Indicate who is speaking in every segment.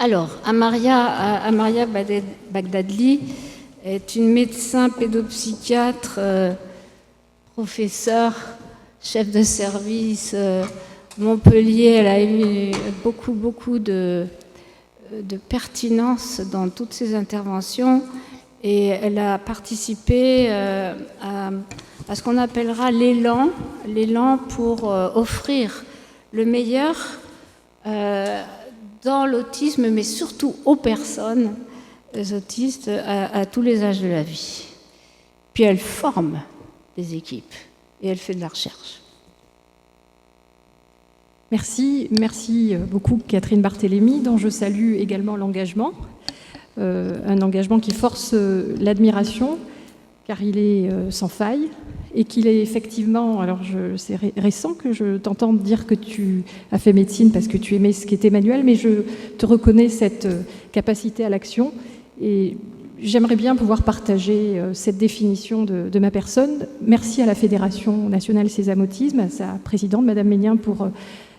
Speaker 1: Alors, Amaria Bagdadli est une médecin pédopsychiatre, professeure, chef de service Montpellier. Elle a eu beaucoup de pertinence dans toutes ses interventions et elle a participé à ce qu'on appellera l'élan pour offrir le meilleur dans l'autisme, mais surtout aux personnes autistes à tous les âges de la vie. Puis elle forme des équipes et elle fait de la recherche.
Speaker 2: Merci beaucoup Catherine Barthélémy, dont je salue également l'engagement, un engagement qui force l'admiration, car il est sans faille, et qu'il est effectivement, alors c'est récent que je t'entende dire que tu as fait médecine parce que tu aimais ce qu'était Emmanuel, mais je te reconnais cette capacité à l'action, et j'aimerais bien pouvoir partager cette définition de ma personne. Merci à la Fédération nationale Sésame Autisme, à sa présidente, Madame Ménien, pour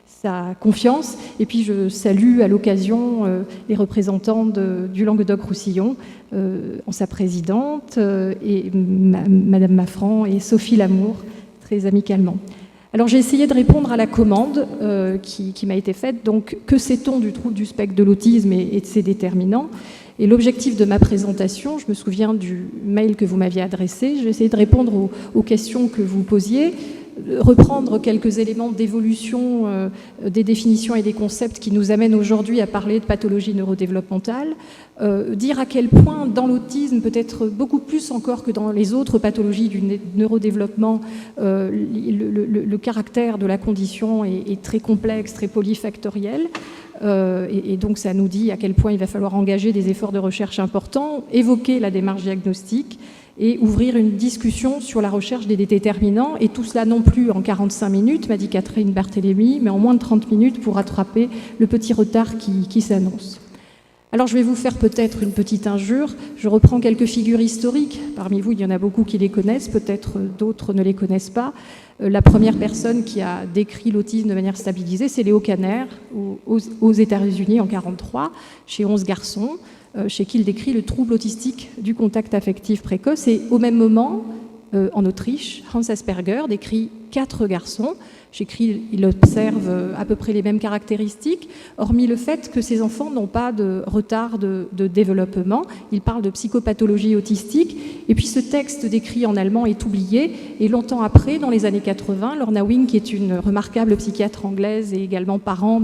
Speaker 2: sa confiance. Et puis je salue à l'occasion les représentants du Languedoc-Roussillon, en sa présidente, et Madame Maffran et Sophie Lamour, très amicalement. Alors j'ai essayé de répondre à la commande qui m'a été faite. Donc, que sait-on du trouble du spectre de l'autisme et de ses déterminants ? Et l'objectif de ma présentation, je me souviens du mail que vous m'aviez adressé, j'ai essayé de répondre aux questions que vous posiez, reprendre quelques éléments d'évolution des définitions et des concepts qui nous amènent aujourd'hui à parler de pathologie neurodéveloppementale, dire à quel point dans l'autisme, peut-être beaucoup plus encore que dans les autres pathologies du neurodéveloppement, le caractère de la condition est très complexe, très polyfactoriel. Et donc ça nous dit à quel point il va falloir engager des efforts de recherche importants, évoquer la démarche diagnostique et ouvrir une discussion sur la recherche des déterminants, et tout cela non plus en 45 minutes, m'a dit Catherine Barthélémy, mais en moins de 30 minutes pour rattraper le petit retard qui s'annonce. Alors je vais vous faire peut-être une petite injure, je reprends quelques figures historiques, parmi vous il y en a beaucoup qui les connaissent, peut-être d'autres ne les connaissent pas. La première personne qui a décrit l'autisme de manière stabilisée, c'est Léo Kanner, aux États-Unis en 1943, chez 11 garçons, chez qui il décrit le trouble autistique du contact affectif précoce. Et au même moment, en Autriche, Hans Asperger décrit 4 garçons, chez qui il observe à peu près les mêmes caractéristiques, hormis le fait que ces enfants n'ont pas de retard de développement. Il parle de psychopathologie autistique. Et puis ce texte décrit en allemand est oublié. Et longtemps après, dans les années 80, Lorna Wing, qui est une remarquable psychiatre anglaise et également parent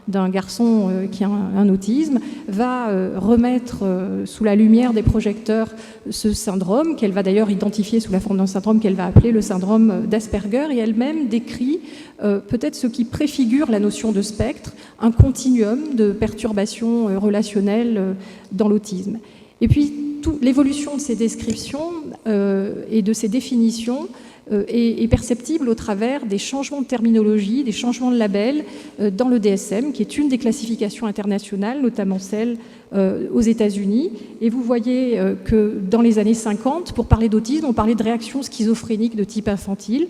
Speaker 2: d'un garçon qui a un autisme, va remettre sous la lumière des projecteurs ce syndrome, qu'elle va d'ailleurs identifier sous la forme d'un syndrome qu'elle va appeler le syndrome d'Asperger. Et elle-même décrit peut-être ce qui préfigure la notion de spectre, un continuum de perturbations relationnelles dans l'autisme. Et puis, l'évolution de ces descriptions et de ces définitions est perceptible au travers des changements de terminologie, des changements de label dans le DSM, qui est une des classifications internationales, notamment celle aux États-Unis. Et vous voyez que dans les années 50, pour parler d'autisme, on parlait de réaction schizophrénique de type infantile.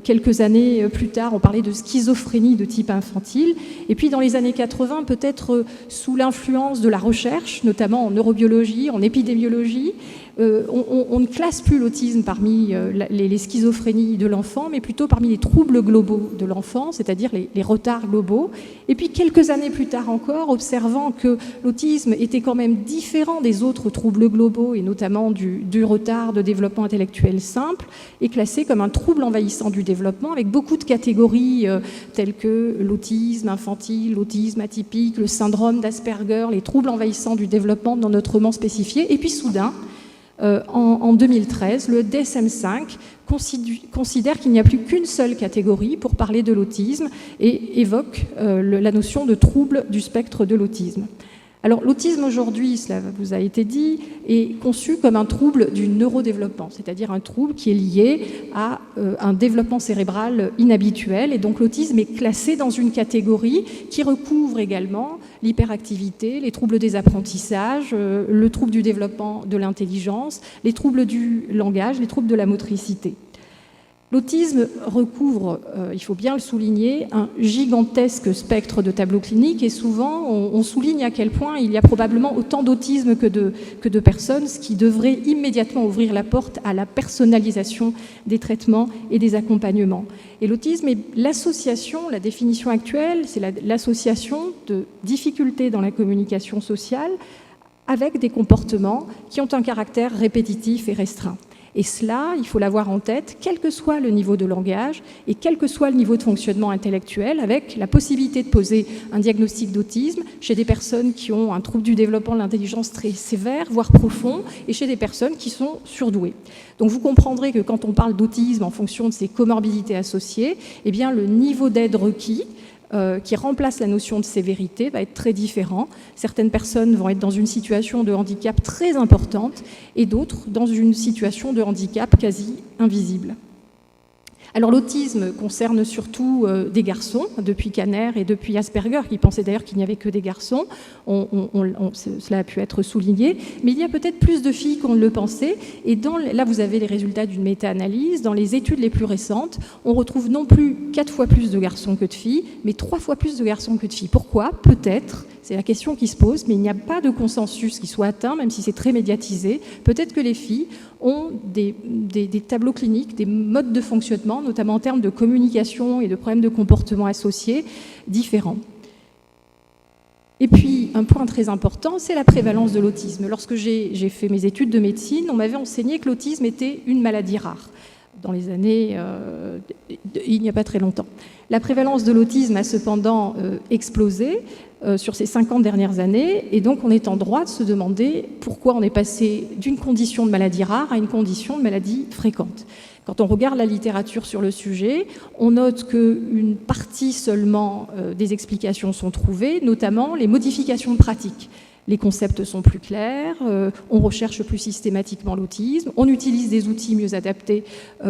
Speaker 2: Quelques années plus tard, on parlait de schizophrénie de type infantile. Et puis dans les années 80, peut-être sous l'influence de la recherche, notamment en neurobiologie, en épidémiologie, on ne classe plus l'autisme parmi les schizophrénies de l'enfant, mais plutôt parmi les troubles globaux de l'enfant, c'est-à-dire les retards globaux. Et puis quelques années plus tard encore, observant que l'autisme était quand même différent des autres troubles globaux, et notamment du retard de développement intellectuel simple, est classé comme un trouble envahissant du développement, avec beaucoup de catégories telles que l'autisme infantile, l'autisme atypique, le syndrome d'Asperger, les troubles envahissants du développement non autrement spécifiés. Et puis soudain, en 2013, le DSM-5 considère qu'il n'y a plus qu'une seule catégorie pour parler de l'autisme et évoque la notion de trouble du spectre de l'autisme. Alors l'autisme aujourd'hui, cela vous a été dit, est conçu comme un trouble du neurodéveloppement, c'est-à-dire un trouble qui est lié à un développement cérébral inhabituel. Et donc l'autisme est classé dans une catégorie qui recouvre également l'hyperactivité, les troubles des apprentissages, le trouble du développement de l'intelligence, les troubles du langage, les troubles de la motricité. L'autisme recouvre, il faut bien le souligner, un gigantesque spectre de tableaux cliniques et souvent on souligne à quel point il y a probablement autant d'autisme que de personnes, ce qui devrait immédiatement ouvrir la porte à la personnalisation des traitements et des accompagnements. Et l'autisme est l'association, la définition actuelle, c'est l'association de difficultés dans la communication sociale avec des comportements qui ont un caractère répétitif et restreint. Et cela, il faut l'avoir en tête, quel que soit le niveau de langage et quel que soit le niveau de fonctionnement intellectuel, avec la possibilité de poser un diagnostic d'autisme chez des personnes qui ont un trouble du développement de l'intelligence très sévère, voire profond, et chez des personnes qui sont surdouées. Donc vous comprendrez que quand on parle d'autisme en fonction de ses comorbidités associées, eh bien le niveau d'aide requis, qui remplace la notion de sévérité, va être très différent. Certaines personnes vont être dans une situation de handicap très importante et d'autres dans une situation de handicap quasi invisible. Alors l'autisme concerne surtout des garçons, depuis Kanner et depuis Asperger, qui pensait d'ailleurs qu'il n'y avait que des garçons, cela a pu être souligné, mais il y a peut-être plus de filles qu'on ne le pensait, et là vous avez les résultats d'une méta-analyse, dans les études les plus récentes, on retrouve non plus 4 fois plus de garçons que de filles, mais 3 fois plus de garçons que de filles. Pourquoi ? Peut-être, c'est la question qui se pose, mais il n'y a pas de consensus qui soit atteint, même si c'est très médiatisé. Peut-être que les filles ont des tableaux cliniques, des modes de fonctionnement, notamment en termes de communication et de problèmes de comportement associés, différents. Et puis, un point très important, c'est la prévalence de l'autisme. Lorsque j'ai fait mes études de médecine, on m'avait enseigné que l'autisme était une maladie rare, dans les années, il n'y a pas très longtemps. La prévalence de l'autisme a cependant explosé sur ces 50 dernières années, et donc on est en droit de se demander pourquoi on est passé d'une condition de maladie rare à une condition de maladie fréquente. Quand on regarde la littérature sur le sujet, on note qu'une partie seulement des explications sont trouvées, notamment les modifications de pratique. Les concepts sont plus clairs, on recherche plus systématiquement l'autisme, on utilise des outils mieux adaptés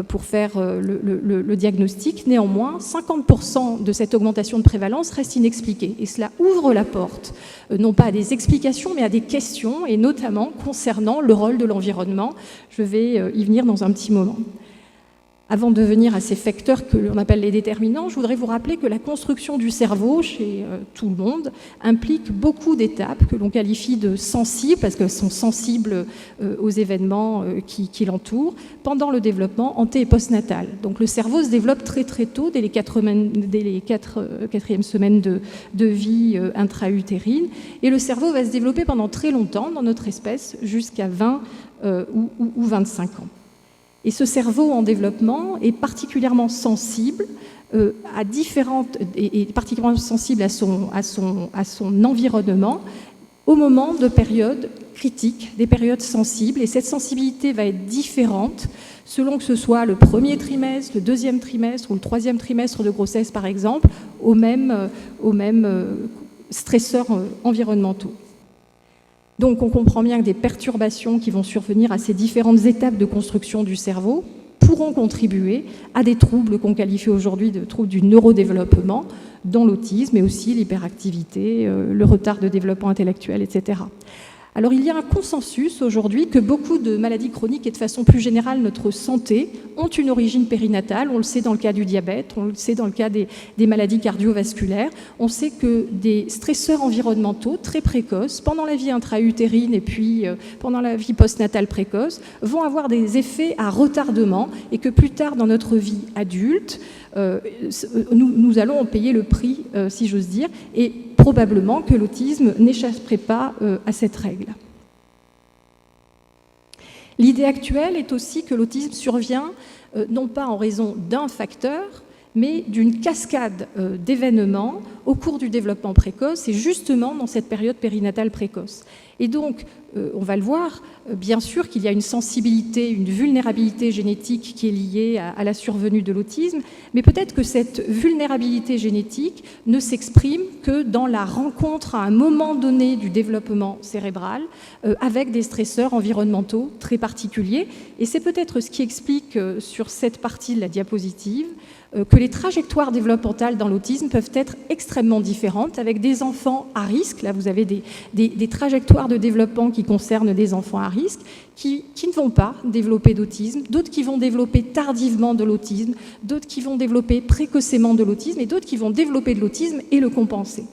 Speaker 2: pour faire le diagnostic. Néanmoins, 50% de cette augmentation de prévalence reste inexpliquée. Et cela ouvre la porte, non pas à des explications, mais à des questions, et notamment concernant le rôle de l'environnement. Je vais y venir dans un petit moment. Avant de venir à ces facteurs que l'on appelle les déterminants, je voudrais vous rappeler que la construction du cerveau chez tout le monde implique beaucoup d'étapes que l'on qualifie de sensibles, parce qu'elles sont sensibles aux événements qui l'entourent, pendant le développement anté- et postnatal. Donc le cerveau se développe très très tôt, dès les 4e semaines de vie intra-utérine, et le cerveau va se développer pendant très longtemps dans notre espèce, jusqu'à 20 ou 25 ans. Et ce cerveau en développement est particulièrement sensible à particulièrement sensible à son environnement au moment de périodes critiques, des périodes sensibles. Et cette sensibilité va être différente selon que ce soit le premier trimestre, le deuxième trimestre ou le troisième trimestre de grossesse, par exemple, aux mêmes stresseurs environnementaux. Donc on comprend bien que des perturbations qui vont survenir à ces différentes étapes de construction du cerveau pourront contribuer à des troubles qu'on qualifie aujourd'hui de troubles du neurodéveloppement, dont l'autisme, mais aussi l'hyperactivité, le retard de développement intellectuel, etc. Alors il y a un consensus aujourd'hui que beaucoup de maladies chroniques et de façon plus générale notre santé ont une origine périnatale. On le sait dans le cas du diabète, on le sait dans le cas des maladies cardiovasculaires. On sait que des stresseurs environnementaux très précoces, pendant la vie intra-utérine et puis pendant la vie postnatale précoce, vont avoir des effets à retardement et que plus tard dans notre vie adulte, nous allons en payer le prix, si j'ose dire, et probablement que l'autisme n'échapperait pas à cette règle. L'idée actuelle est aussi que l'autisme survient non pas en raison d'un facteur, mais d'une cascade d'événements au cours du développement précoce et justement dans cette période périnatale précoce. Et donc, on va le voir, bien sûr qu'il y a une sensibilité, une vulnérabilité génétique qui est liée à la survenue de l'autisme, mais peut-être que cette vulnérabilité génétique ne s'exprime que dans la rencontre à un moment donné du développement cérébral avec des stresseurs environnementaux très particuliers. Et c'est peut-être ce qui explique sur cette partie de la diapositive que les trajectoires développementales dans l'autisme peuvent être extrêmement différentes, avec des enfants à risque. Là, vous avez des trajectoires de développement qui qui concernent des enfants à risque, qui ne vont pas développer d'autisme, d'autres qui vont développer tardivement de l'autisme, d'autres qui vont développer précocement de l'autisme, et d'autres qui vont développer de l'autisme et le compenser.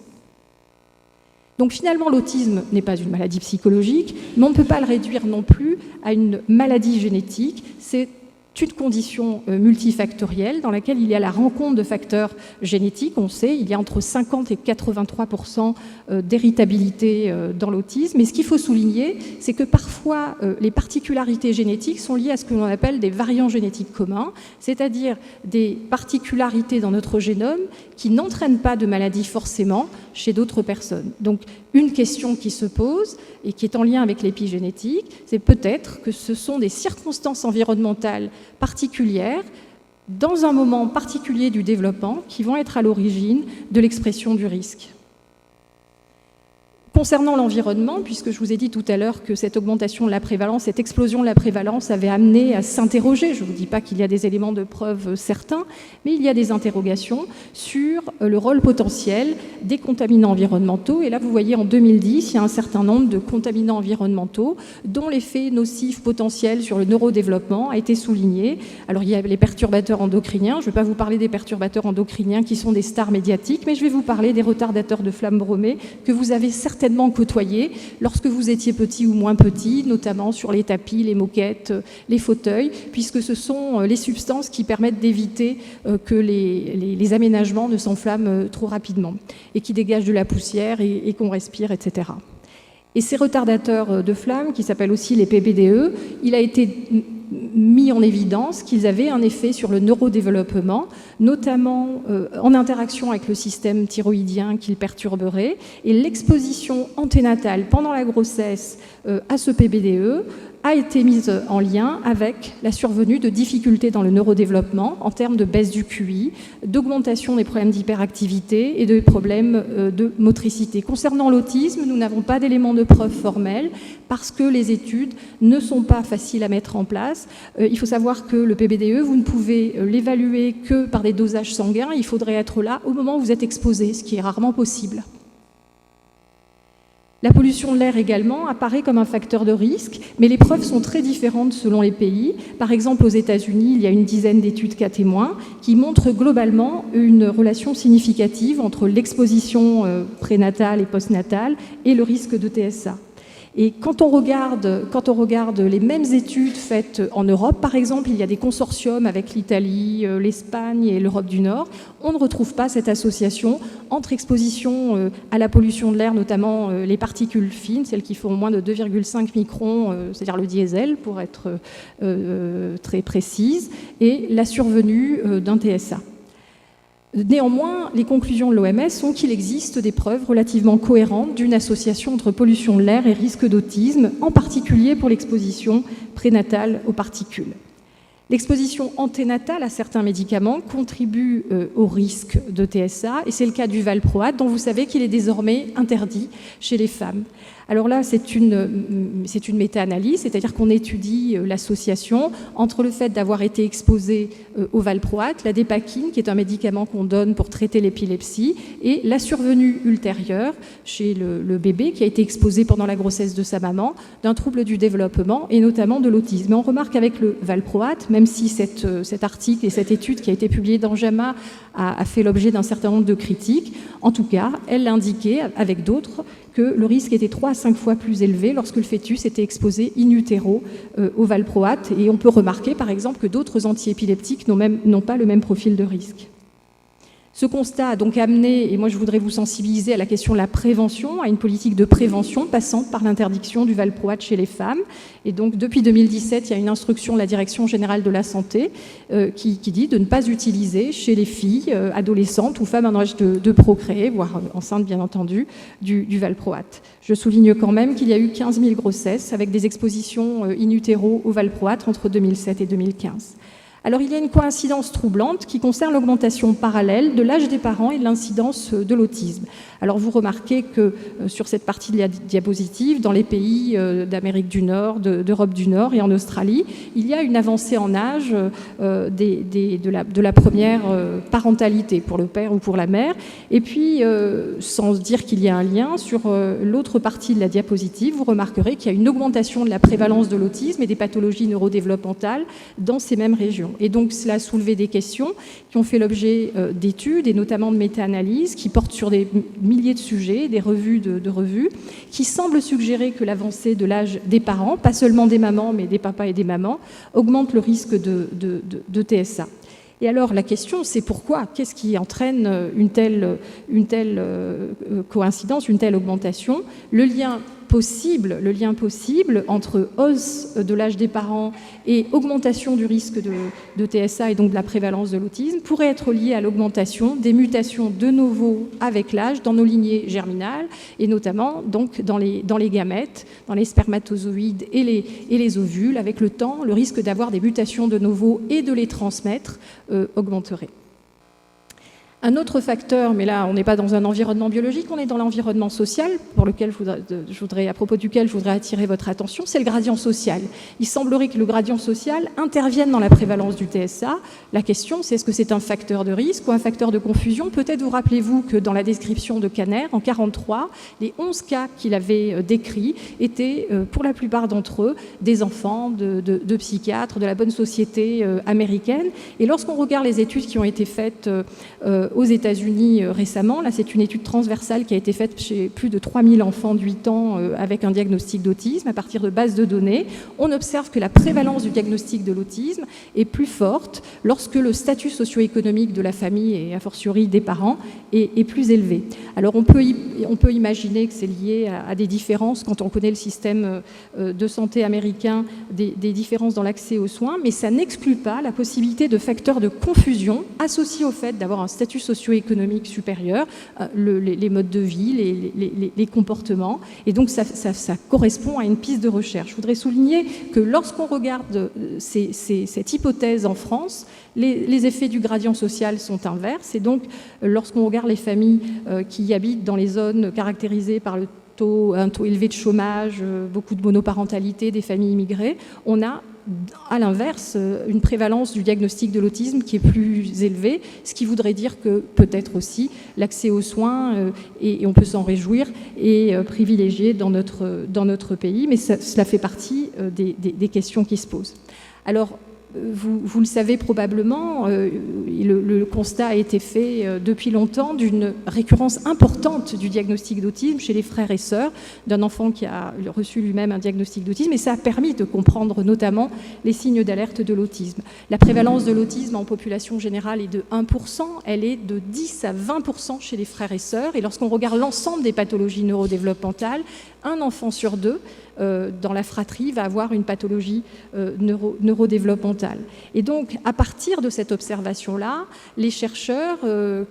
Speaker 2: Donc finalement, l'autisme n'est pas une maladie psychologique, mais on ne peut pas le réduire non plus à une maladie génétique. C'est une condition multifactorielle dans laquelle il y a la rencontre de facteurs génétiques. On sait, il y a entre 50 et 83% d'héritabilité dans l'autisme. Et ce qu'il faut souligner, c'est que parfois, les particularités génétiques sont liées à ce que l'on appelle des variants génétiques communs, c'est-à-dire des particularités dans notre génome qui n'entraînent pas de maladie forcément chez d'autres personnes. Donc, une question qui se pose et qui est en lien avec l'épigénétique, c'est peut-être que ce sont des circonstances environnementales particulières, dans un moment particulier du développement, qui vont être à l'origine de l'expression du risque. Concernant l'environnement, puisque je vous ai dit tout à l'heure que cette augmentation de la prévalence, cette explosion de la prévalence avait amené à s'interroger, je ne vous dis pas qu'il y a des éléments de preuve certains, mais il y a des interrogations sur le rôle potentiel des contaminants environnementaux. Et là, vous voyez, en 2010, il y a un certain nombre de contaminants environnementaux dont l'effet nocif potentiel sur le neurodéveloppement a été souligné. Alors, il y a les perturbateurs endocriniens. Je ne vais pas vous parler des perturbateurs endocriniens qui sont des stars médiatiques, mais je vais vous parler des retardateurs de flamme bromée que vous avez certainement côtoyé lorsque vous étiez petit ou moins petit, notamment sur les tapis, les moquettes, les fauteuils, puisque ce sont les substances qui permettent d'éviter que les aménagements ne s'enflamment trop rapidement et qui dégagent de la poussière et qu'on respire, etc. Et ces retardateurs de flamme, qui s'appellent aussi les PBDE, il a été mis en évidence qu'ils avaient un effet sur le neurodéveloppement, notamment en interaction avec le système thyroïdien qu'ils perturberaient. Et l'exposition anténatale pendant la grossesse à ce PBDE a été mise en lien avec la survenue de difficultés dans le neurodéveloppement en termes de baisse du QI, d'augmentation des problèmes d'hyperactivité et de problèmes de motricité. Concernant l'autisme, nous n'avons pas d'éléments de preuve formels parce que les études ne sont pas faciles à mettre en place. Il faut savoir que le PBDE, vous ne pouvez l'évaluer que par des dosages sanguins. Il faudrait être là au moment où vous êtes exposé, ce qui est rarement possible. La pollution de l'air également apparaît comme un facteur de risque, mais les preuves sont très différentes selon les pays. Par exemple, aux États-Unis, il y a une dizaine d'études cas témoins qui montrent globalement une relation significative entre l'exposition prénatale et postnatale et le risque de TSA. Et quand on regarde les mêmes études faites en Europe, par exemple, il y a des consortiums avec l'Italie, l'Espagne et l'Europe du Nord, on ne retrouve pas cette association entre exposition à la pollution de l'air, notamment les particules fines, celles qui font moins de 2,5 microns, c'est-à-dire le diesel pour être très précise, et la survenue d'un TSA. Néanmoins, les conclusions de l'OMS sont qu'il existe des preuves relativement cohérentes d'une association entre pollution de l'air et risque d'autisme, en particulier pour l'exposition prénatale aux particules. L'exposition anténatale à certains médicaments contribue au risque de TSA, et c'est le cas du valproate, dont vous savez qu'il est désormais interdit chez les femmes. Alors là, c'est une méta-analyse, c'est-à-dire qu'on étudie l'association entre le fait d'avoir été exposé au valproate, la dépakine, qui est un médicament qu'on donne pour traiter l'épilepsie, et la survenue ultérieure chez le bébé qui a été exposé pendant la grossesse de sa maman d'un trouble du développement et notamment de l'autisme. Et on remarque avec le valproate, même si cet article et cette étude qui a été publiée dans JAMA a fait l'objet d'un certain nombre de critiques, en tout cas, elle indiquait avec d'autres que le risque était 3 à 5 fois plus élevé lorsque le fœtus était exposé in utero au valproate. Et on peut remarquer, par exemple, que d'autres antiépileptiques n'ont pas le même profil de risque. Ce constat a donc amené, et moi je voudrais vous sensibiliser à la question de la prévention, à une politique de prévention passant par l'interdiction du valproate chez les femmes. Et donc depuis 2017, il y a une instruction de la Direction générale de la santé qui dit de ne pas utiliser chez les filles, adolescentes ou femmes en âge de procréer, voire enceintes bien entendu, du valproate. Je souligne quand même qu'il y a eu 15 000 grossesses avec des expositions in utero au valproate entre 2007 et 2015. Alors il y a une coïncidence troublante qui concerne l'augmentation parallèle de l'âge des parents et de l'incidence de l'autisme. Alors vous remarquez que sur cette partie de la diapositive, dans les pays d'Amérique du Nord, d'Europe du Nord et en Australie, il y a une avancée en âge de la première parentalité pour le père ou pour la mère. Et puis, sans dire qu'il y a un lien, sur l'autre partie de la diapositive, vous remarquerez qu'il y a une augmentation de la prévalence de l'autisme et des pathologies neurodéveloppementales dans ces mêmes régions. Et donc cela a soulevé des questions qui ont fait l'objet d'études et notamment de méta-analyses qui portent sur des milliers de sujets, des revues de revues, qui semblent suggérer que l'avancée de l'âge des parents, pas seulement des mamans, mais des papas et des mamans, augmente le risque de TSA. Et alors la question, c'est pourquoi? Qu'est-ce qui entraîne une telle coïncidence, une telle augmentation? Le lien possible entre hausse de l'âge des parents et augmentation du risque de TSA et donc de la prévalence de l'autisme pourrait être lié à l'augmentation des mutations de novo avec l'âge dans nos lignées germinales et notamment donc dans les gamètes, dans les spermatozoïdes et les ovules. Avec le temps, le risque d'avoir des mutations de novo et de les transmettre augmenterait. Un autre facteur, mais là on n'est pas dans un environnement biologique, on est dans l'environnement social, à propos duquel je voudrais attirer votre attention, c'est le gradient social. Il semblerait que le gradient social intervienne dans la prévalence du TSA. La question, c'est est-ce que c'est un facteur de risque ou un facteur de confusion? Peut-être vous rappelez-vous que dans la description de Kanner, en 1943, les 11 cas qu'il avait décrits étaient, pour la plupart d'entre eux, des enfants de psychiatres, de la bonne société américaine. Et lorsqu'on regarde les études qui ont été faites aux États-Unis récemment. Là, c'est une étude transversale qui a été faite chez plus de 3000 enfants de 8 ans avec un diagnostic d'autisme à partir de bases de données. On observe que la prévalence du diagnostic de l'autisme est plus forte lorsque le statut socio-économique de la famille et a fortiori des parents est plus élevé. Alors, on peut imaginer que c'est lié à des différences quand on connaît le système de santé américain, des différences dans l'accès aux soins, mais ça n'exclut pas la possibilité de facteurs de confusion associés au fait d'avoir un statut socio-économique supérieur, les modes de vie, les comportements. Et donc, ça correspond à une piste de recherche. Je voudrais souligner que lorsqu'on regarde cette hypothèse en France, les effets du gradient social sont inverses. Et donc, lorsqu'on regarde les familles qui habitent dans les zones caractérisées par un taux élevé de chômage, beaucoup de monoparentalité, des familles immigrées, on a à l'inverse, une prévalence du diagnostic de l'autisme qui est plus élevée, ce qui voudrait dire que peut-être aussi l'accès aux soins, et on peut s'en réjouir, est privilégié dans notre pays, mais cela fait partie des questions qui se posent. Alors, vous le savez probablement, le constat a été fait depuis longtemps d'une récurrence importante du diagnostic d'autisme chez les frères et sœurs d'un enfant qui a reçu lui-même un diagnostic d'autisme, et ça a permis de comprendre notamment les signes d'alerte de l'autisme. La prévalence de l'autisme en population générale est de 1%, elle est de 10 à 20% chez les frères et sœurs, et lorsqu'on regarde l'ensemble des pathologies neurodéveloppementales, un enfant sur deux dans la fratrie va avoir une pathologie neurodéveloppementale. Et donc, à partir de cette observation-là, les chercheurs,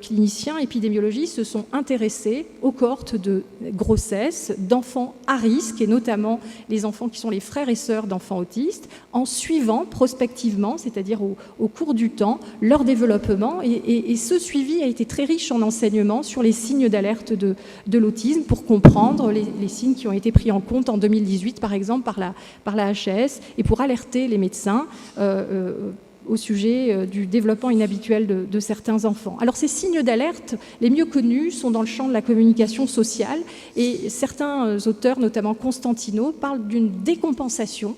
Speaker 2: cliniciens, épidémiologistes se sont intéressés aux cohortes de grossesse d'enfants à risque, et notamment les enfants qui sont les frères et sœurs d'enfants autistes, en suivant prospectivement, c'est-à-dire au cours du temps, leur développement. Et ce suivi a été très riche en enseignements sur les signes d'alerte de l'autisme pour comprendre les signes qui ont été pris en compte en 2018, par exemple, par la HAS, et pour alerter les médecins au sujet du développement inhabituel de certains enfants. Alors, ces signes d'alerte, les mieux connus, sont dans le champ de la communication sociale, et certains auteurs, notamment Constantino, parlent d'une décompensation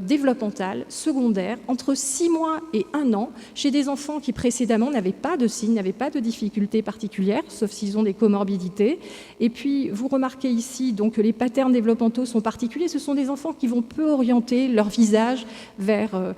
Speaker 2: développementale secondaire entre 6 mois et 1 an chez des enfants qui précédemment n'avaient pas de signes, n'avaient pas de difficultés particulières, sauf s'ils ont des comorbidités. Et puis vous remarquez ici donc que les patterns développementaux sont particuliers. Ce sont des enfants qui vont peu orienter leur visage vers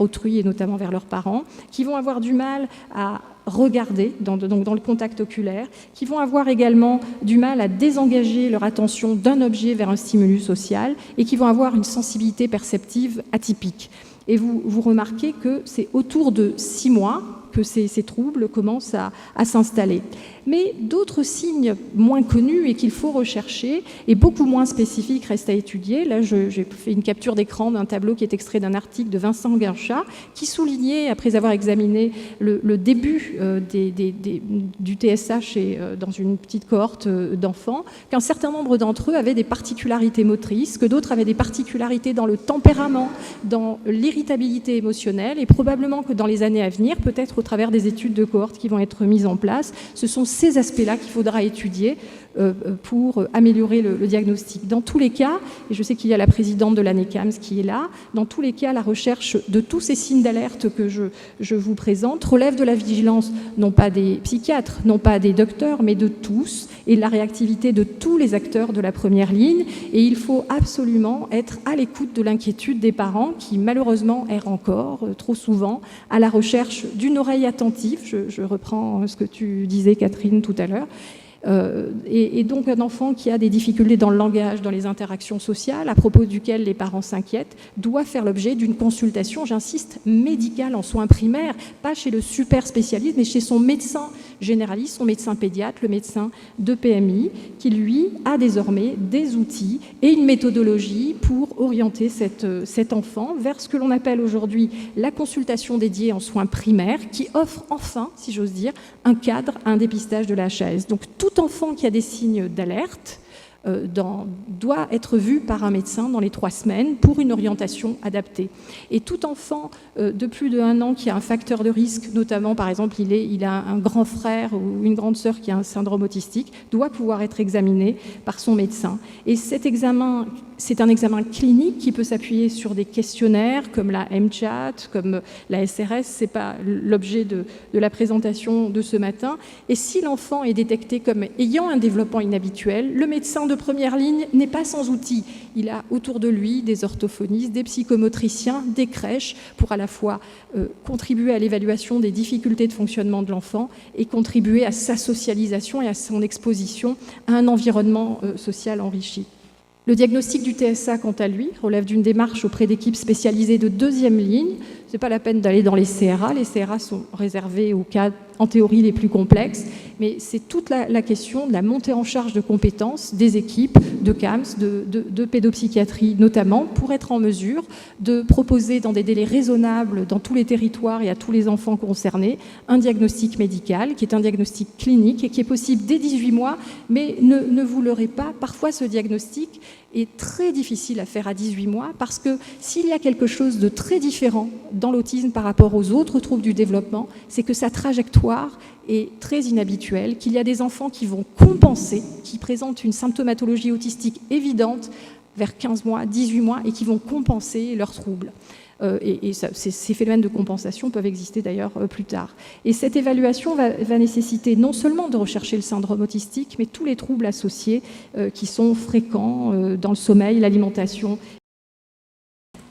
Speaker 2: autrui et notamment vers leurs parents, qui vont avoir du mal à regarder dans le contact oculaire, qui vont avoir également du mal à désengager leur attention d'un objet vers un stimulus social, et qui vont avoir une sensibilité perceptive atypique. Et vous remarquez que c'est autour de 6 mois que ces troubles commencent à s'installer. Mais d'autres signes moins connus et qu'il faut rechercher, et beaucoup moins spécifiques, restent à étudier. Là, j'ai fait une capture d'écran d'un tableau qui est extrait d'un article de Vincent Guinchat, qui soulignait, après avoir examiné le début du TSH dans une petite cohorte d'enfants, qu'un certain nombre d'entre eux avaient des particularités motrices, que d'autres avaient des particularités dans le tempérament, dans l'irritabilité émotionnelle, et probablement que dans les années à venir, peut-être au travers des études de cohorte qui vont être mises en place, ce sont ces aspects-là qu'il faudra étudier pour améliorer le diagnostic. Dans tous les cas, et je sais qu'il y a la présidente de l'ANECAMS qui est là, dans tous les cas, la recherche de tous ces signes d'alerte que je vous présente relève de la vigilance, non pas des psychiatres, non pas des docteurs, mais de tous, et de la réactivité de tous les acteurs de la première ligne. Et il faut absolument être à l'écoute de l'inquiétude des parents qui, malheureusement, errent encore trop souvent à la recherche d'une oreille attentive. Je reprends ce que tu disais, Catherine, tout à l'heure. Et donc un enfant qui a des difficultés dans le langage, dans les interactions sociales, à propos duquel les parents s'inquiètent, doit faire l'objet d'une consultation, j'insiste, médicale en soins primaires, pas chez le super spécialiste, mais chez son médecin généraliste, son médecin pédiatre, le médecin de PMI, qui lui a désormais des outils et une méthodologie pour orienter cet enfant vers ce que l'on appelle aujourd'hui la consultation dédiée en soins primaires, qui offre enfin, si j'ose dire, un cadre à un dépistage de la HAS. Donc tout enfant qui a des signes d'alerte doit être vu par un médecin dans les 3 semaines pour une orientation adaptée. Et tout enfant de plus de 1 an qui a un facteur de risque, notamment par exemple il a un grand frère ou une grande sœur qui a un syndrome autistique, doit pouvoir être examiné par son médecin. Et cet examen, c'est un examen clinique qui peut s'appuyer sur des questionnaires comme la MCHAT, comme la SRS, ce n'est pas l'objet de la présentation de ce matin. Et si l'enfant est détecté comme ayant un développement inhabituel, le médecin de première ligne n'est pas sans outils. Il a autour de lui des orthophonistes, des psychomotriciens, des crèches pour à la fois contribuer à l'évaluation des difficultés de fonctionnement de l'enfant et contribuer à sa socialisation et à son exposition à un environnement social enrichi. Le diagnostic du TSA, quant à lui, relève d'une démarche auprès d'équipes spécialisées de 2e ligne. Ce n'est pas la peine d'aller dans les CRA. Les CRA sont réservés aux cas, en théorie, les plus complexes. Mais c'est toute la question de la montée en charge de compétences des équipes de CAMS, de pédopsychiatrie notamment, pour être en mesure de proposer dans des délais raisonnables dans tous les territoires et à tous les enfants concernés un diagnostic médical qui est un diagnostic clinique et qui est possible dès 18 mois. Mais ne vous leurrez pas, parfois ce diagnostic est très difficile à faire à 18 mois parce que s'il y a quelque chose de très différent dans l'autisme par rapport aux autres troubles du développement, c'est que sa trajectoire est très inhabituelle, qu'il y a des enfants qui vont compenser, qui présentent une symptomatologie autistique évidente vers 15 mois, 18 mois et qui vont compenser leurs troubles. Ces phénomènes de compensation peuvent exister d'ailleurs plus tard. Et cette évaluation va nécessiter non seulement de rechercher le syndrome autistique, mais tous les troubles associés qui sont fréquents dans le sommeil, l'alimentation.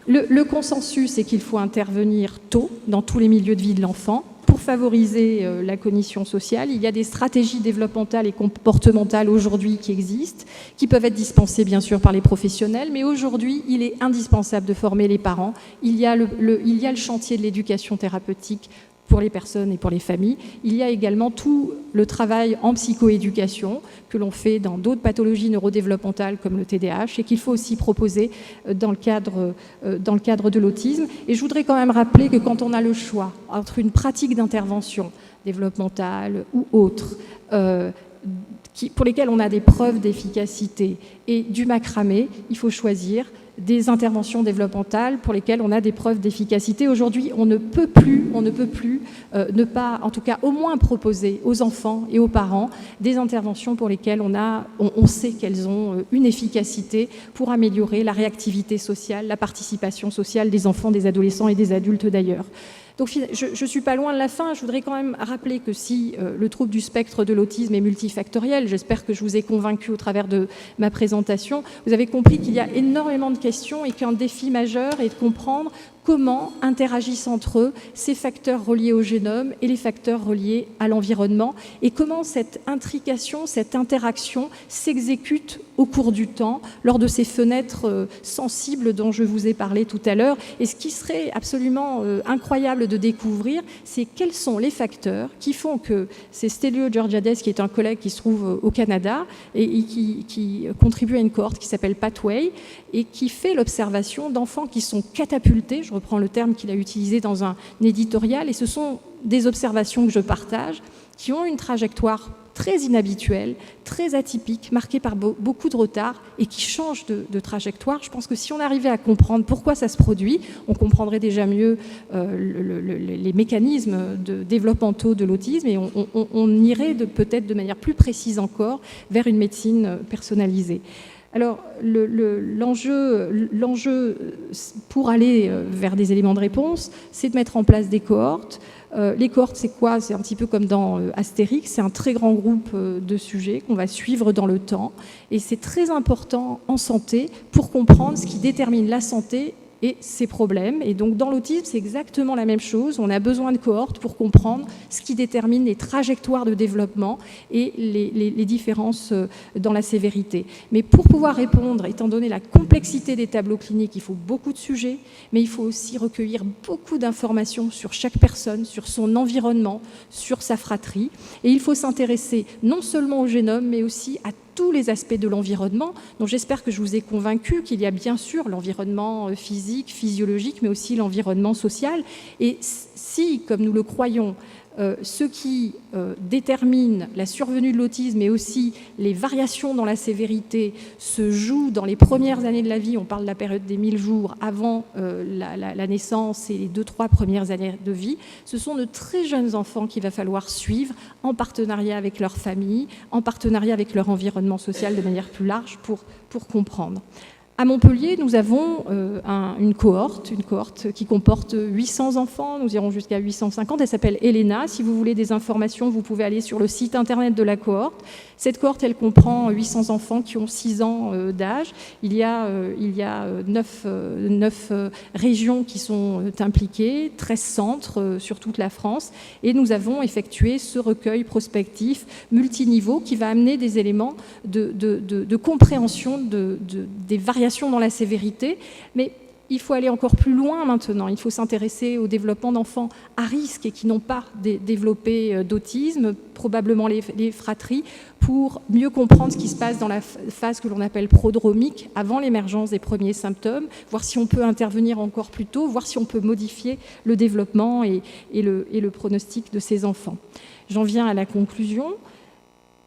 Speaker 2: Le consensus est qu'il faut intervenir tôt dans tous les milieux de vie de l'enfant pour favoriser la cognition sociale. Il y a des stratégies développementales et comportementales aujourd'hui qui existent, qui peuvent être dispensées bien sûr par les professionnels, mais aujourd'hui, il est indispensable de former les parents. Il y a le chantier de l'éducation thérapeutique pour les personnes et pour les familles. Il y a également tout le travail en psychoéducation que l'on fait dans d'autres pathologies neurodéveloppementales comme le TDAH et qu'il faut aussi proposer dans le cadre de l'autisme. Et je voudrais quand même rappeler que quand on a le choix entre une pratique d'intervention développementale ou autre, pour lesquelles on a des preuves d'efficacité et du macramé, il faut choisir des interventions développementales pour lesquelles on a des preuves d'efficacité. Aujourd'hui, on ne peut plus ne pas, en tout cas au moins proposer aux enfants et aux parents des interventions pour lesquelles on sait qu'elles ont une efficacité pour améliorer la réactivité sociale, la participation sociale des enfants, des adolescents et des adultes d'ailleurs. Donc je ne suis pas loin de la fin. Je voudrais quand même rappeler que si le trouble du spectre de l'autisme est multifactoriel, j'espère que je vous ai convaincu au travers de ma présentation, vous avez compris qu'il y a énormément de questions et qu'un défi majeur est de comprendre comment interagissent entre eux ces facteurs reliés au génome et les facteurs reliés à l'environnement, et comment cette intrication, cette interaction s'exécute au cours du temps, lors de ces fenêtres sensibles dont je vous ai parlé tout à l'heure. Et ce qui serait absolument incroyable de découvrir, c'est quels sont les facteurs qui font que c'est Stélio Georgiades, qui est un collègue qui se trouve au Canada et qui contribue à une cohorte qui s'appelle Pathway, et qui fait l'observation d'enfants qui sont catapultés, je reprends le terme qu'il a utilisé dans un éditorial, et ce sont des observations que je partage, qui ont une trajectoire très inhabituelle, très atypique, marquée par beaucoup de retard, et qui changent de trajectoire. Je pense que si on arrivait à comprendre pourquoi ça se produit, on comprendrait déjà mieux les mécanismes développementaux de l'autisme, et on irait peut-être de manière plus précise encore vers une médecine personnalisée. Alors, l'enjeu pour aller vers des éléments de réponse, c'est de mettre en place des cohortes. Les cohortes, c'est quoi? C'est un petit peu comme dans Astérix, c'est un très grand groupe de sujets qu'on va suivre dans le temps. Et c'est très important en santé pour comprendre ce qui détermine la santé et ses problèmes. Et donc dans l'autisme, c'est exactement la même chose. On a besoin de cohortes pour comprendre ce qui détermine les trajectoires de développement et les différences dans la sévérité. Mais pour pouvoir répondre, étant donné la complexité des tableaux cliniques, il faut beaucoup de sujets, mais il faut aussi recueillir beaucoup d'informations sur chaque personne, sur son environnement, sur sa fratrie. Et il faut s'intéresser non seulement au génome, mais aussi à tous les aspects de l'environnement. Donc j'espère que je vous ai convaincu qu'il y a bien sûr l'environnement physique, physiologique, mais aussi l'environnement social. Et si, comme nous le croyons, ce qui détermine la survenue de l'autisme et aussi les variations dans la sévérité se jouent dans les premières années de la vie, on parle de la période des 1000 jours avant la naissance et les 2-3 premières années de vie, ce sont de très jeunes enfants qu'il va falloir suivre en partenariat avec leur famille, en partenariat avec leur environnement social de manière plus large pour comprendre. À Montpellier, nous avons une cohorte qui comporte 800 enfants, nous irons jusqu'à 850, elle s'appelle Elena. Si vous voulez des informations, vous pouvez aller sur le site internet de la cohorte. Cette cohorte, elle comprend 800 enfants qui ont 6 ans d'âge. Il y a 9 régions qui sont impliquées, 13 centres sur toute la France, et nous avons effectué ce recueil prospectif multiniveau qui va amener des éléments de compréhension des variations dans la sévérité, mais il faut aller encore plus loin maintenant. Il faut s'intéresser au développement d'enfants à risque et qui n'ont pas développé d'autisme, probablement les fratries, pour mieux comprendre ce qui se passe dans la phase que l'on appelle prodromique, avant l'émergence des premiers symptômes, voir si on peut intervenir encore plus tôt, voir si on peut modifier le développement et le pronostic de ces enfants. J'en viens à la conclusion.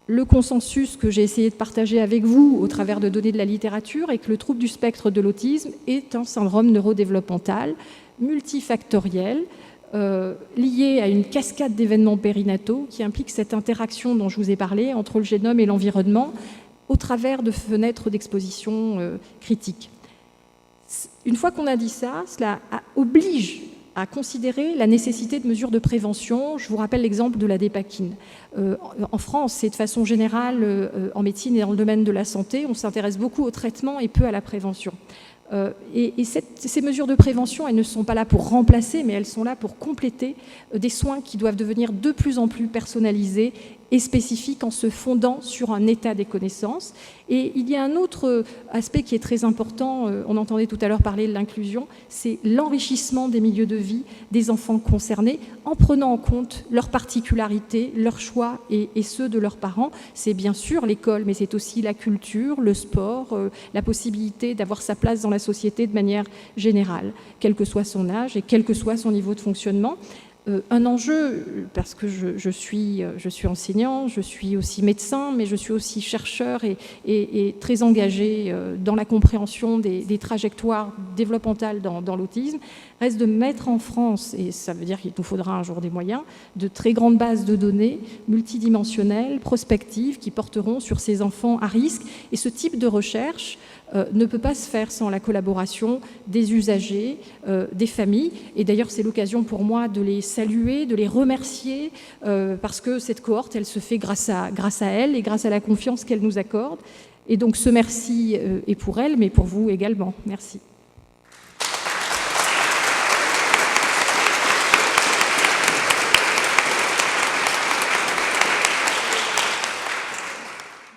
Speaker 2: Le consensus que j'ai essayé de partager avec vous au travers de données de la littérature est que le trouble du spectre de l'autisme est un syndrome neurodéveloppemental multifactoriel lié à une cascade d'événements périnataux qui implique cette interaction dont je vous ai parlé entre le génome et l'environnement au travers de fenêtres d'exposition critiques. Une fois qu'on a dit ça, cela oblige à considérer la nécessité de mesures de prévention. Je vous rappelle l'exemple de la dépakine. En France, et de façon générale, en médecine et dans le domaine de la santé, on s'intéresse beaucoup au traitement et peu à la prévention. Ces mesures de prévention, elles ne sont pas là pour remplacer, mais elles sont là pour compléter des soins qui doivent devenir de plus en plus personnalisés et spécifiques en se fondant sur un état des connaissances. Et il y a un autre aspect qui est très important, on entendait tout à l'heure parler de l'inclusion, c'est l'enrichissement des milieux de vie des enfants concernés en prenant en compte leurs particularités, leurs choix et ceux de leurs parents. C'est bien sûr l'école, mais c'est aussi la culture, le sport, la possibilité d'avoir sa place dans la société de manière générale, quel que soit son âge et quel que soit son niveau de fonctionnement. Un enjeu, parce que je suis enseignant, je suis aussi médecin, mais je suis aussi chercheur et très engagé dans la compréhension des trajectoires développementales dans l'autisme, reste de mettre en France, et ça veut dire qu'il nous faudra un jour des moyens, de très grandes bases de données multidimensionnelles, prospectives, qui porteront sur ces enfants à risque. Et ce type de recherche ne peut pas se faire sans la collaboration des usagers, des familles. Et d'ailleurs, c'est l'occasion pour moi de les saluer, de les remercier, parce que cette cohorte, elle se fait grâce à elle et grâce à la confiance qu'elle nous accorde. Et donc ce merci est pour elle, mais pour vous également. Merci.